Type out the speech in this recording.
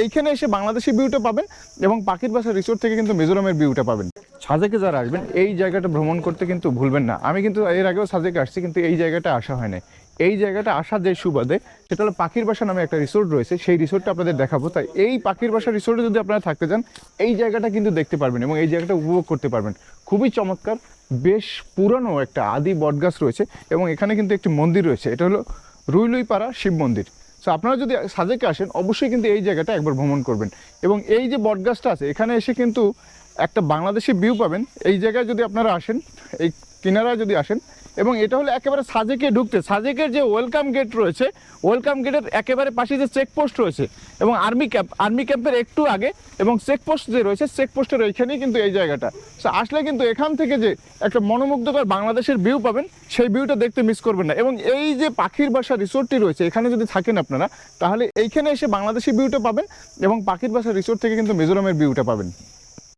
এইখানে এসে বাংলাদেশি ভিউটা পাবেন এবং পাখির বাসা রিসোর্ট থেকে কিন্তু মিজোরামের ভিউটা পাবেন। সাজেকে যারা আসবেন এই জায়গাটা ভ্রমণ করতে কিন্তু ভুলবেন না। আমি কিন্তু এর আগেও সাজেকে আসছি, কিন্তু এই জায়গাটা আসা হয় না। এই জায়গাটা আসার যে সুবাদে সেটা হলো পাখির বাসা নামে একটা রিসোর্ট রয়েছে, সেই রিসোর্টটা আপনাদের দেখাবো। তাই এই পাখির বাসা রিসোর্টে যদি আপনারা থাকতে চান এই জায়গাটা কিন্তু দেখতে পারবেন এবং এই জায়গাটা উপভোগ করতে পারবেন। খুবই চমৎকার, বেশ পুরানো একটা আদি বটগাছ রয়েছে এবং এখানে কিন্তু একটি মন্দির রয়েছে, এটা হলো রুইলুইপাড়া শিব মন্দির। সো আপনারা যদি সাজেকে আসেন অবশ্যই কিন্তু এই জায়গাটা একবার ভ্রমণ করবেন। এবং এই যে বটগাছটা আছে এখানে এসে কিন্তু একটা বাংলাদেশি ভিউ পাবেন। এই জায়গায় যদি আপনারা আসেন, এই কিনারায় যদি আসেন, এবং এটা হলো একেবারে সাজেকে ঢুকতে, সাজেকের যে ওয়েলকাম গেট রয়েছে, ওয়েলকাম গেটের একেবারে পাশে যে চেকপোস্ট রয়েছে এবং আর্মি ক্যাম্পের একটু আগে এবং চেকপোস্ট যে রয়েছে চেকপোস্টের ওইখানেই কিন্তু এই জায়গাটা। সো আসলে কিন্তু এখান থেকে যে একটা মনোমুগ্ধকর বাংলাদেশের ভিউ পাবেন সেই ভিউটা দেখতে মিস করবেন না। এবং এই যে পাখির বাসা রিসোর্টটি রয়েছে এখানে যদি থাকেন আপনারা, তাহলে এইখানে এসে বাংলাদেশি ভিউটা পাবেন এবং পাখির বাসা রিসোর্ট থেকে কিন্তু মিজোরামের ভিউটা পাবেন।